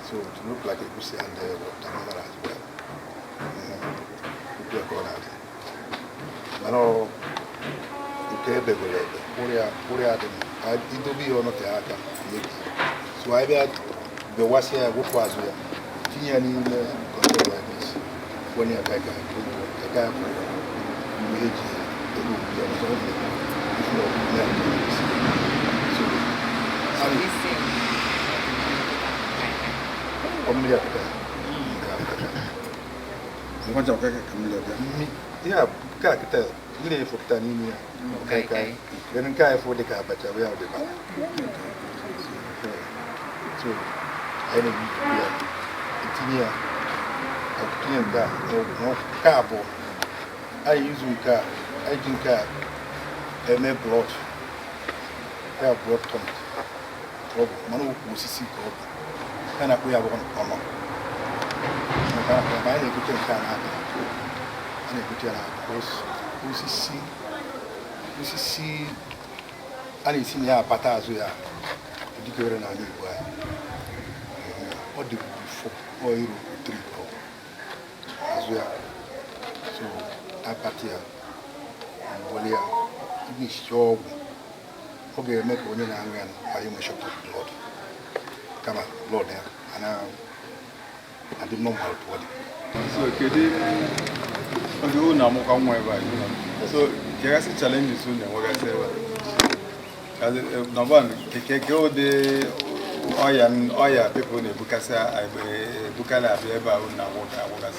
so to look like egusi and tamara as well you go na de mano nke begole kuria de idobi ono te aka so I be the wasi ya go kwazo ya tinya ni le control like this when you take a I use car. I drink blood. I have blood tonic. Manu was sick. And I have one color. I need to take Canada. I need to tell us. See, I need to see your patas. We are declaring a new way. What do you before? Or you drink as well. So, apatia. Walia, ini show. Okay, make one in Angan, I am a shot of blood. Come on, blood there, and I did not know how to body. So, Kedi, you know, come wherever you know. So, there is a challenge soon, and what I say. As number one, go the Oya people in Bukasa, I Bukala, I ever own a water.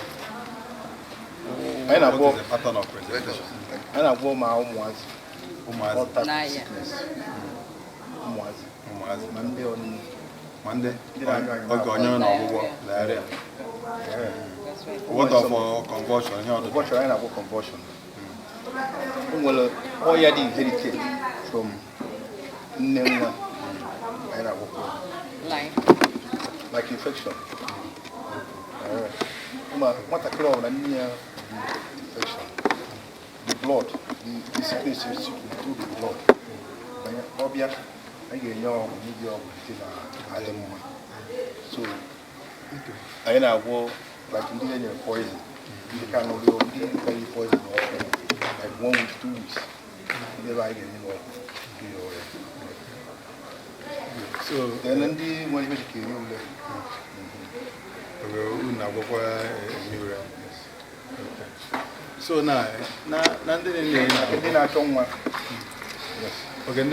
I know what the pattern of presentation. I know what my own was. Monday. What of conversion? Conversion, I know conversion. Well, all you did heritage from Nema. I know like infection. What a cloud and near infection. The blood, the sickness is through the blood. Obia, I get your medium at the moment. So, I know like Indian poison. You can only very poison like 1 week, 2 weeks. Never I get anymore. So, then when you came in there. So now, Nandini, okay, then I told my okay,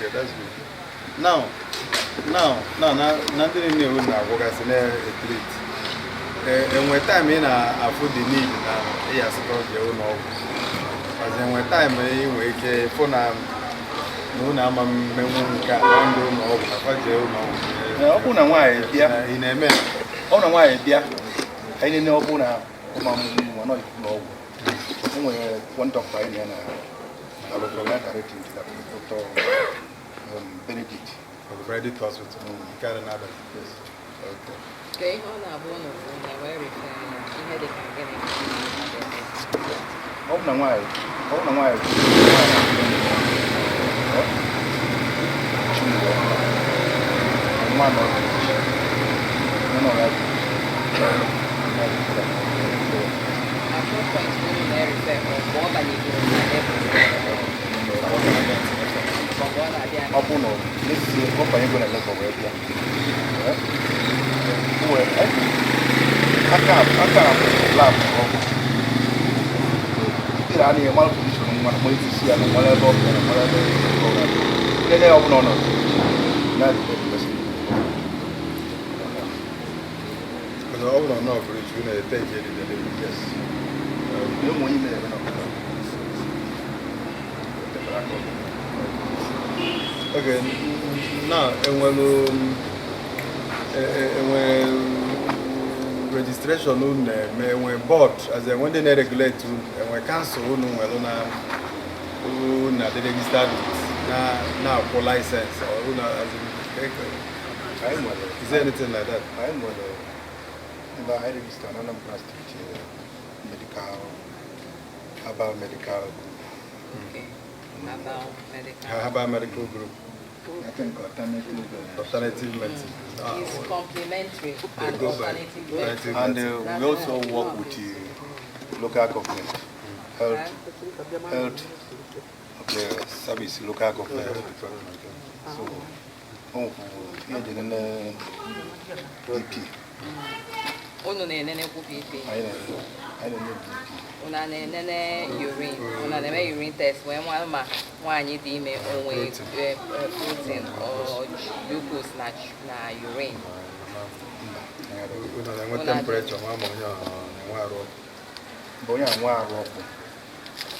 that's good. Now, Nandini knew work as an athlete. And when time in I put the need now, he has to go know. As in when time we for now. No, I'm a man who can't do no, I don't know why, dear, in a man. Oh, no, why, dear. I didn't know who now. One not know. One dog by me and I was a letter to Benedict. Benedict Hospital. Got another. Yes. Okay, on a bone of where we had oh, no, why? man of Okay, now, registration on when board as a when they regulate to when council no well na they registered now for license or as is there anything like that? I'm going to I register another medical about medical. Okay. About medical group. I think Alternative medicine. It's complementary and alternative medicine. And we also work with the local government, health okay, service, local government. So, here the BP. Ono na-enene BP. I don't know BP. Una na-enene urine. Una na-eme urine test when ma nwaanyị dị ime onwe protein or glucose na urine. Una temperature ma mo nya na arụ. Bo nya nwa arụ ọkụ.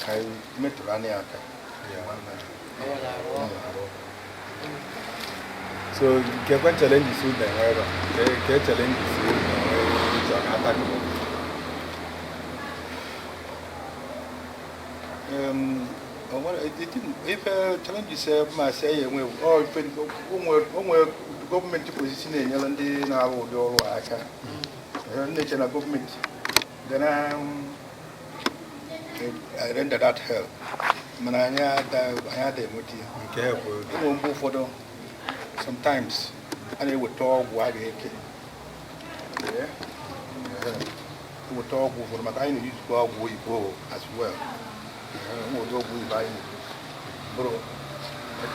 Kai metụrụ anya aka. So, what challenges you then? What challenges you attack? If challenges must say, or government position in Yelandi now, or national government, then I render that help. Mananya, I had a motive. For them. Sometimes, and they would talk why they came. Yeah, they would talk for my kind of use go as well.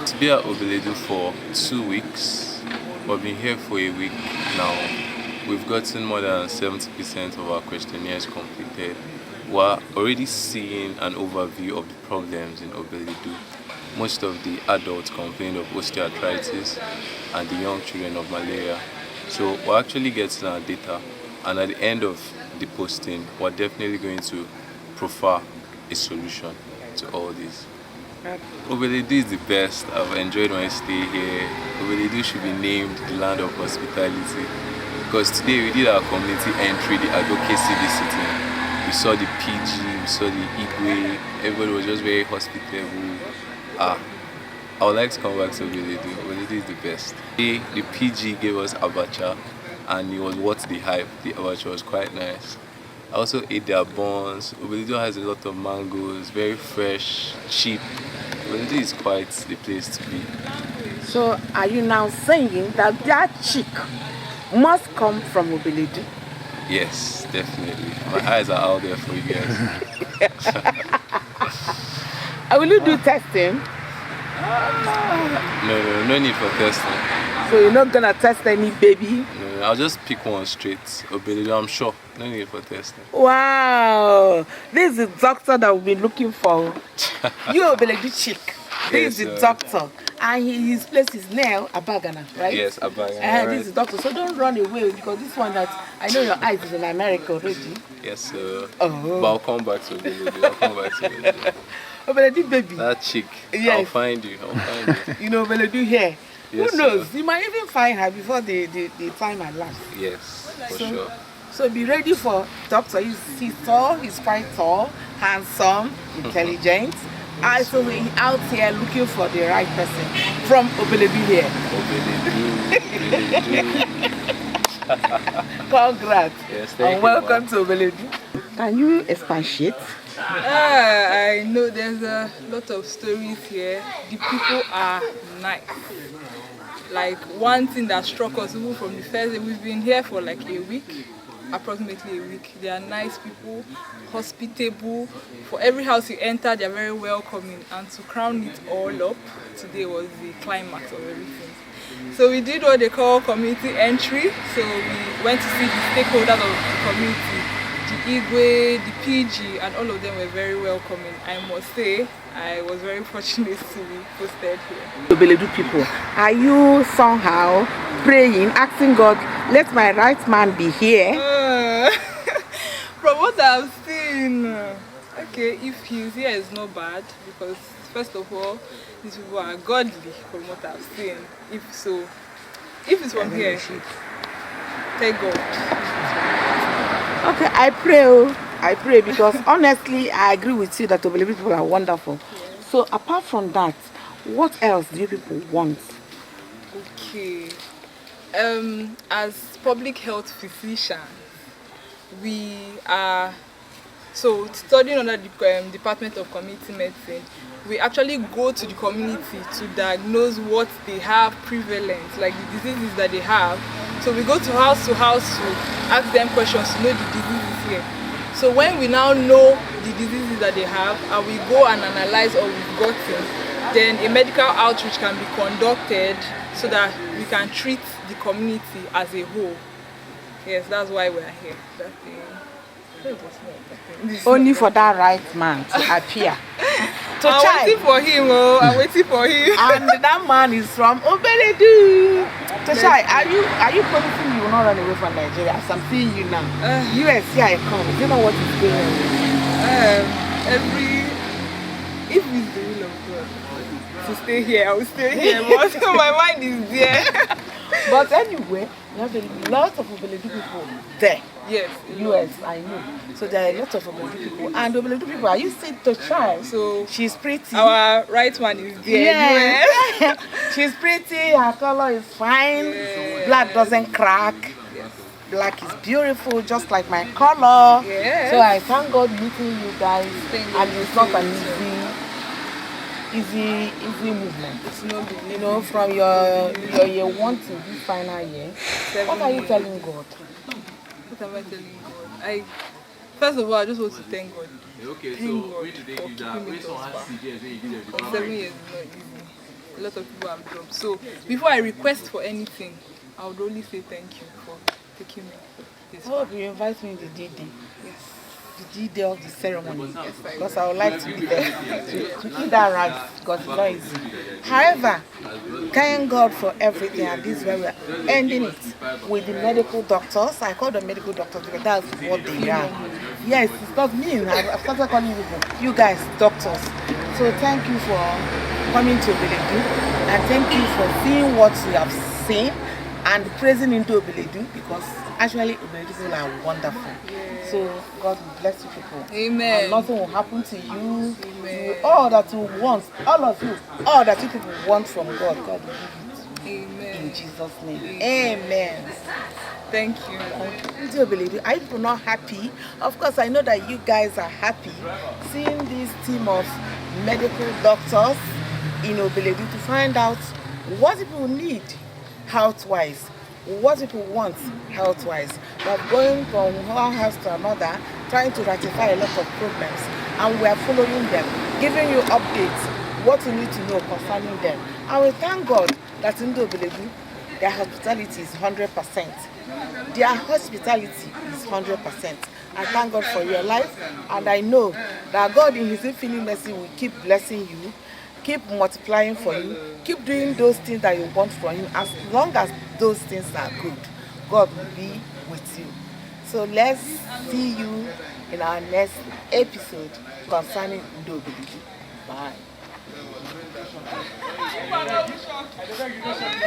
It's been at Obeledu for 2 weeks. We've been here for a week now. We've gotten more than 70% of our questionnaires completed. We're already seeing an overview of the problems in Obeledu. Most of the adults complain of osteoarthritis and the young children of malaria. So we're actually getting our data, and at the end of the posting, we're definitely going to profile a solution to all this. Obeledu is the best. I've enjoyed my stay here. Obeledu should be named the land of hospitality, because today we did our community entry, the advocacy visiting. We saw the PG, we saw the Igwe, everybody was just very hospitable. I would like to come back to Obeledu. Obeledu is the best. The PG gave us abacha, and it was worth the hype. The abacha was quite nice. I also ate their buns. Obeledu has a lot of mangoes, very fresh, cheap. Obeledu is quite the place to be. So are you now saying that chick must come from Obeledu? Yes, definitely. My eyes are out there for you guys. Will you do testing? No need for testing. So you're not gonna test any baby? No, I'll just pick one straight. Obeledu, I'm sure. No need for testing. Wow! This is the doctor that we've been looking for. You Obeledu chick. This is the doctor. And his place is near Abagana, right? Yes, Abagana. And this is the doctor. So don't run away, because this one that I know your eyes is in America already. Yes, sir. Oh. But I'll come back to Obeledu. I'll come back to Obeledu. Obeledu baby. That chick. Yes. I'll find you. You know Obeledu here. Yes, who knows? sir. You might even find her before they find her last. Yes, for sure. So be ready for doctor. He's tall, he's quite tall, handsome, intelligent. So we're out here looking for the right person from Obeledu here. Congrats. Yes, and welcome to Obeledu. Can you expatiate? I know there's a lot of stories here. The people are nice. like one thing that struck us even from the first day. We've been here for like a week, approximately a week. They are nice people, hospitable. For every house you enter, they are very welcoming. And to crown it all up, today was the climax of everything. So we did what they call community entry. So we went to see the stakeholders of the community, the Igwe, the PG, and all of them were very welcoming. I must say, I was very fortunate to be posted here. Obeledu people, are you somehow praying, asking God, let my right man be here? From what I've seen, okay, if he's here, it's not bad, because first of all, these people are godly from what I've seen. If so, if it's from here, thank God. Okay, I pray because honestly, I agree with you that Obeledu people are wonderful. Yes. So apart from that, what else do you people want? Okay, as public health physicians, we are studying under the Department of Community Medicine. We actually go to the community to diagnose what they have prevalent, like the diseases that they have. So we go to house to ask them questions to know the diseases here. So when we now know the diseases that they have and we go and analyze what we've gotten, then a medical outreach can be conducted so that we can treat the community as a whole. Yes, that's why we're here. Only for that right man to appear. I'm waiting for him, I'm waiting for him. And that man is from Obeledu. Toshai, are you promising you will not run away from Nigeria? As I'm seeing you now. USC I come. Do you know what is going on? If it's the will of God to stay here, I will stay here. But my mind is there. But anyway, we have a lot of Obeledu people there. Yes. US, I know. So there are a lot of Obeledu people. And Obeledu people, are you seeing Toshai? So she's pretty. Our right one is there. Yeah. She's pretty, her color is fine. Yeah. Black doesn't crack. Yes. Black is beautiful, just like my color. Yes. So I thank God meeting you guys. And it's not an easy movement. It's not easy. You know, from your year 1 to this final year. What are you telling God? What am I telling God? First of all, I just want to thank God. Okay, thank so God when do they give that? When someone has CJ, then you give them the 7 years is not easy. A lot of people have dropped. So before I request for anything, I would only say thank you for taking me this I hope you invite me the D-Day. Yes. The D-Day of the ceremony. Yes, because I would like to be there to eat that rice because it's not easy. However, thank God for everything, and this is where we are ending it with the medical doctors. I call them medical doctors because that's what they are. Yes, it's not me. I've started calling you guys doctors. So thank you for coming to Obeledu, and thank you for seeing what you have seen and praising into Obeledu, because actually Obeledu people are wonderful. Yeah. So God will bless you people. Amen. And nothing will happen to you. Amen. All that you want, all of you, all that you people want from God, God will give it to you. Amen. In Jesus' name. Amen. Thank you. Are you people not happy? Of course, I know that you guys are happy seeing this team of medical doctors in Obeledu to find out what people need health-wise, what people want health-wise. We're going from one house to another, trying to rectify a lot of problems, and we are following them, giving you updates, what you need to know concerning them. And we thank God that in Obeledu, their hospitality is 100%. Their hospitality is 100%. I thank God for your life, and I know that God in His infinite mercy will keep blessing you, keep multiplying for you, keep doing those things that you want from Him. As long as those things are good, God will be with you. So let's see you in our next episode concerning Obeledu. Bye.